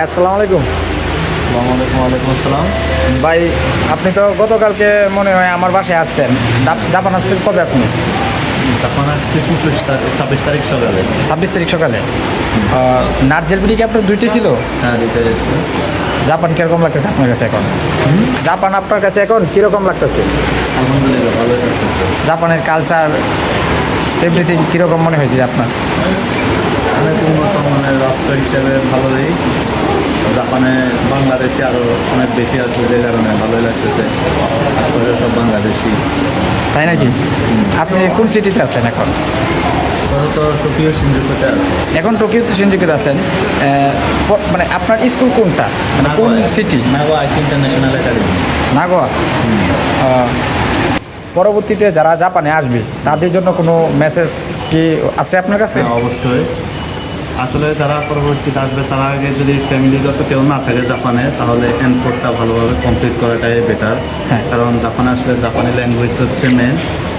ভাই আসসালামু আলাইকুম। আসসালামু আলাইকুম। ওয়ালাইকুম আসসালাম। ভাই আপনি তো গতকালকে মনে হয় আমার বাসায় আসছেন। জাপান আসছেন কবে আপনি? তখন আসছে 26 তারিখ সকালে। 26 তারিখ সকালে। নার্জেল বিডি কি আপনার দুইটি ছিল? হ্যাঁ, দিতে এসেছি। জাপান কীরকম লাগতেছে আপনার কাছে এখন? জাপান আপনার কাছে এখন কীরকম লাগতেছে? আলহামদুলিল্লাহ ভালোই লাগতেছে। জাপানের কালচার এভরিথিং কীরকম মনে হয়েছে আপনার? অনেক উন্নত মানের রাষ্ট্র হিসেবে ভালোই। জাপানে বাংলাদেশি আরও অনেক বেশি আছে, যে কারণে ভালোই লাগতেছে। আসলে সব বাংলাদেশি। তাই নাকি? আপনি কোন সিটিতে আছেন এখন? তো টোকিও শিনজুকুতে আছে। এখন টোকিওতে সিনজুকুতে আছেন। মানে আপনার স্কুল কোনটা, মানে কোন সিটি? নাগোয়া আইসি ইন্টারন্যাশনাল একাডেমি। নাগোয়া। পরবর্তীতে যারা জাপানে আসবে তাদের জন্য কোনো মেসেজ কি আছে আপনার কাছে? হ্যাঁ, অবশ্যই। আসলে যারা পরবর্তীতে আসবে তারা আগে যদি ফ্যামিলিগত কেউ না থাকে জাপানে, তাহলে এনফোর্টটা ভালোভাবে কমপ্লিট করাটাই বেটার। হ্যাঁ। কারণ জাপানে আসলে জাপানি ল্যাঙ্গুয়েজ হচ্ছে মেন।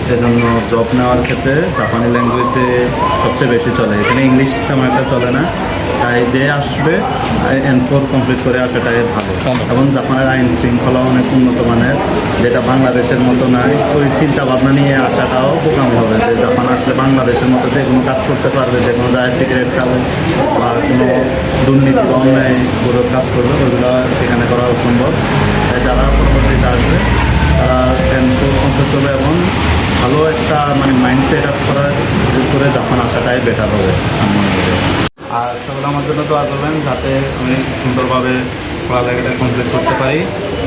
সেজন্য জব নেওয়ার ক্ষেত্রে জাপানি ল্যাঙ্গুয়েজে সবচেয়ে বেশি চলে। এখানে ইংলিশ তেমন একটা চলে না। তাই যে আসবে এনফোর কমপ্লিট করে আসাটাই ভালো। এবং জাপানের আইন শৃঙ্খলা অনেক উন্নত মানের, যেটা বাংলাদেশের মতো নয়। ওই চিন্তা ভাবনা নিয়ে আসাটাও বোকামি হবে যে জাপান আসলে বাংলাদেশের মতো যে কোনো কাজ করতে পারবে, যে কোনো জায়গায় সিগারেট খাবে বা কোনো দুর্নীতি বা অন্যায়মূলক কাজ করবে, ওইগুলো সেখানে করা অসম্ভব। তাই যারা পরবর্তীতে আসবে তারা এনফোর কমপ্লিট করবে এবং ভালো একটা মানে মাইন্ড সেট আপ করে জাপান আসাটাই বেটার হবে আমি মনে করি। আর সকলে আমার জন্য দোয়া করবেন যাতে আমি সুন্দরভাবে পড়ালেখাটা কমপ্লিট করতে পারি।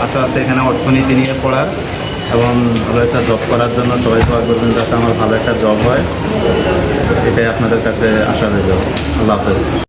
আশা আছে এখানে অর্থনীতি নিয়ে পড়ার এবং ভালো একটা জব করার জন্য সবাই দোয়া করবেন যাতে আমার ভালো একটা জব হয়। এটাই আপনাদের কাছে আশা রইল। আল্লাহ হাফেজ।